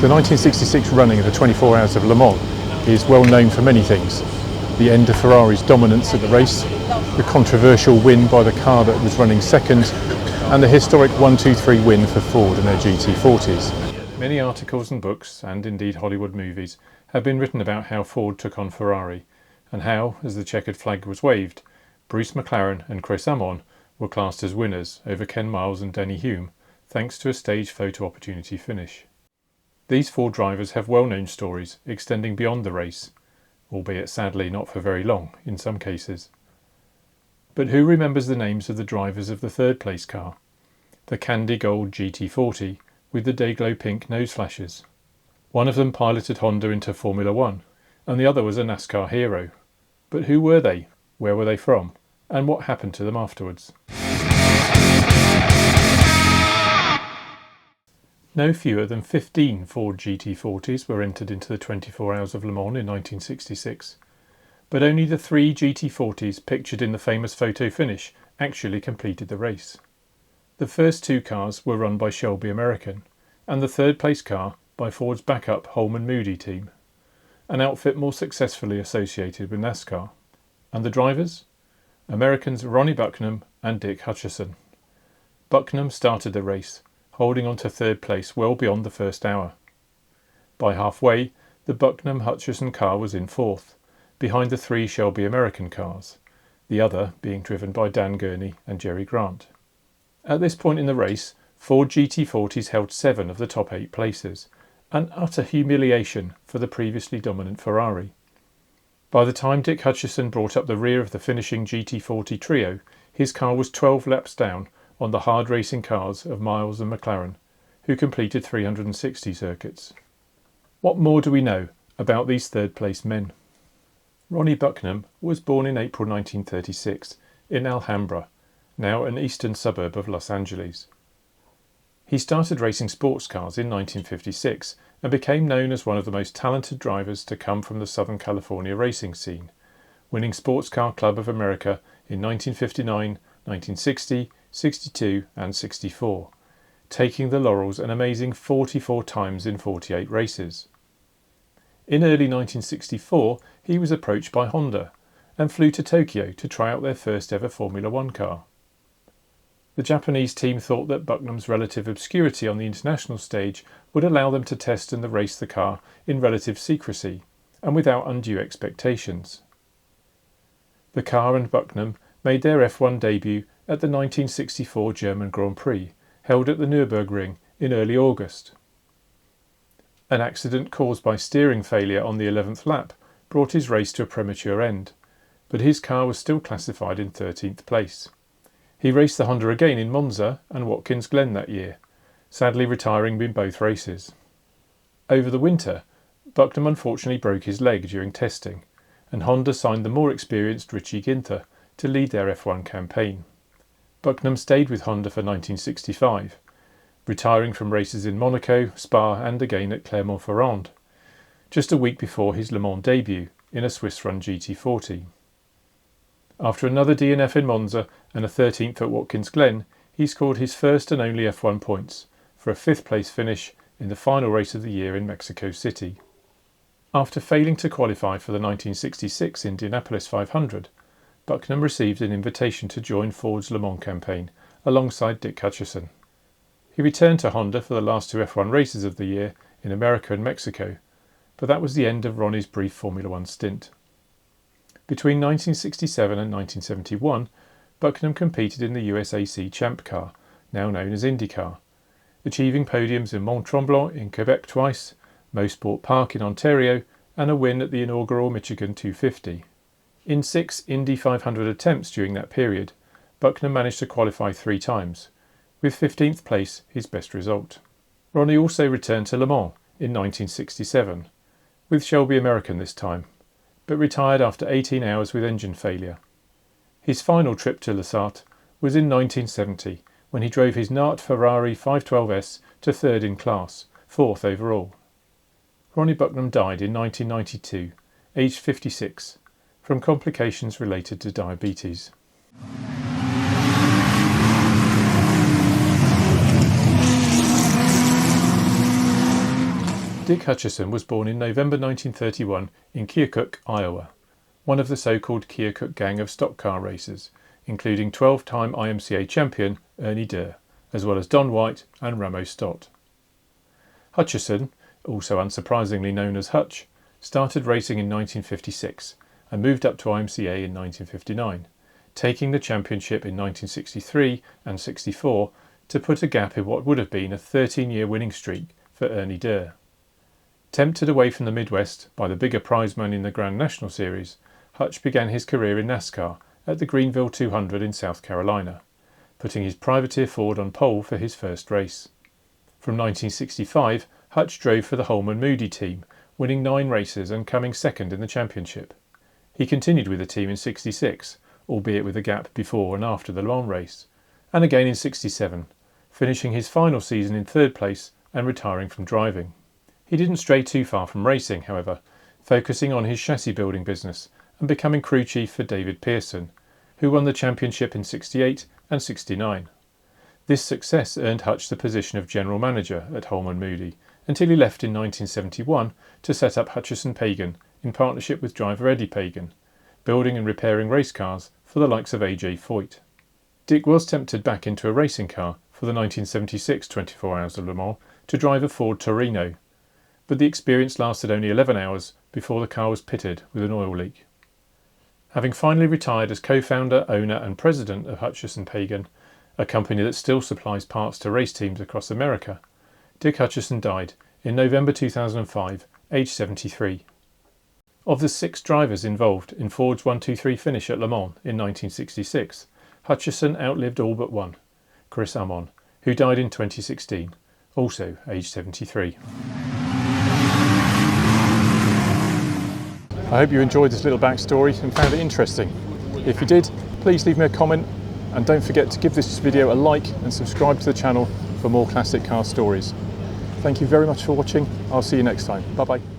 The 1966 running of the 24 Hours of Le Mans is well known for many things. The end of Ferrari's dominance at the race, the controversial win by the car that was running second, and the historic 1-2-3 win for Ford and their GT40s. Many articles and books, and indeed Hollywood movies, have been written about how Ford took on Ferrari, and how, as the checkered flag was waved, Bruce McLaren and Chris Amon were classed as winners over Ken Miles and Denny Hulme, thanks to a stage photo opportunity finish. These four drivers have well-known stories extending beyond the race, albeit sadly not for very long in some cases. But who remembers the names of the drivers of the third place car, the candy gold GT40 with the Dayglow pink nose flashes? One of them piloted Honda into Formula One, and the other was a NASCAR hero. But who were they? Where were they from? And what happened to them afterwards? No fewer than 15 Ford GT40s were entered into the 24 Hours of Le Mans in 1966, but only the 3 GT40s pictured in the famous photo finish actually completed the race. The first 2 cars were run by Shelby American, and the third place car by Ford's backup Holman Moody team, an outfit more successfully associated with NASCAR. And the drivers? Americans Ronnie Bucknum and Dick Hutcherson. Bucknum started the race, holding on to third place well beyond the first hour. By halfway, the Bucknum-Hutcherson car was in fourth, behind the 3 Shelby American cars, the other being driven by Dan Gurney and Jerry Grant. At this point in the race, Ford GT40s held 7 of the top 8 places, an utter humiliation for the previously dominant Ferrari. By the time Dick Hutcherson brought up the rear of the finishing GT40 trio, his car was 12 laps down on the hard racing cars of Miles and McLaren, who completed 360 circuits. What more do we know about these third place men? Ronnie Bucknum was born in April 1936 in Alhambra, now an eastern suburb of Los Angeles. He started racing sports cars in 1956 and became known as one of the most talented drivers to come from the Southern California racing scene, winning Sports Car Club of America in 1959, 1960, 62 and 64, taking the laurels an amazing 44 times in 48 races. In early 1964 he was approached by Honda and flew to Tokyo to try out their first ever Formula One car. The Japanese team thought that Bucknum's relative obscurity on the international stage would allow them to test and race the car in relative secrecy and without undue expectations. The car and Bucknum made their F1 debut at the 1964 German Grand Prix, held at the Nürburgring in early August. An accident caused by steering failure on the 11th lap brought his race to a premature end, but his car was still classified in 13th place. He raced the Honda again in Monza and Watkins Glen that year, sadly retiring in both races. Over the winter, Bucknum unfortunately broke his leg during testing, and Honda signed the more experienced Richie Ginther to lead their F1 campaign. Bucknum stayed with Honda for 1965, retiring from races in Monaco, Spa and again at Clermont-Ferrand, just a week before his Le Mans debut in a Swiss-run GT40. After another DNF in Monza and a 13th at Watkins Glen, he scored his first and only F1 points for a 5th place finish in the final race of the year in Mexico City. After failing to qualify for the 1966 Indianapolis 500, Bucknum received an invitation to join Ford's Le Mans campaign alongside Dick Hutcherson. He returned to Honda for the last 2 F1 races of the year in America and Mexico, but that was the end of Ronnie's brief Formula One stint. Between 1967 and 1971, Bucknum competed in the USAC Champ Car, now known as IndyCar, achieving podiums in Mont Tremblant in Quebec twice, Mosport Park in Ontario, and a win at the inaugural Michigan 250. In 6 Indy 500 attempts during that period, Bucknum managed to qualify 3 times, with 15th place his best result. Ronnie also returned to Le Mans in 1967, with Shelby American this time, but retired after 18 hours with engine failure. His final trip to Lesart was in 1970, when he drove his Nart Ferrari 512S to 3rd in class, 4th overall. Ronnie Bucknum died in 1992, aged 56, from complications related to diabetes. Dick Hutcherson was born in November 1931 in Keokuk, Iowa, one of the so-called Keokuk gang of stock car racers, including 12-time IMCA champion Ernie Durr, as well as Don White and Ramo Stott. Hutcherson, also unsurprisingly known as Hutch, started racing in 1956 and moved up to IMCA in 1959, taking the championship in 1963 and 64 to put a gap in what would have been a 13-year winning streak for Ernie Durr. Tempted away from the Midwest by the bigger prize money in the Grand National Series, Hutch began his career in NASCAR at the Greenville 200 in South Carolina, putting his privateer Ford on pole for his first race. From 1965, Hutch drove for the Holman Moody team, winning 9 races and coming second in the championship. He continued with the team in 66, albeit with a gap before and after the Le Mans race, and again in 67, finishing his final season in 3rd place and retiring from driving. He didn't stray too far from racing, however, focusing on his chassis building business and becoming crew chief for David Pearson, who won the championship in 68 and 69. This success earned Hutch the position of general manager at Holman Moody until he left in 1971 to set up Hutcherson-Pagan in partnership with driver Eddie Pagan, building and repairing race cars for the likes of A.J. Foyt. Dick was tempted back into a racing car for the 1976 24 Hours of Le Mans to drive a Ford Torino, but the experience lasted only 11 hours before the car was pitted with an oil leak. Having finally retired as co-founder, owner and president of Hutcherson-Pagan, a company that still supplies parts to race teams across America, Dick Hutcherson died in November 2005, aged 73. Of the 6 drivers involved in Ford's 1-2-3 finish at Le Mans in 1966, Hutcherson outlived all but one, Chris Amon, who died in 2016, also aged 73. I hope you enjoyed this little backstory and found it interesting. If you did, please leave me a comment and don't forget to give this video a like and subscribe to the channel for more classic car stories. Thank you very much for watching. I'll see you next time. Bye bye.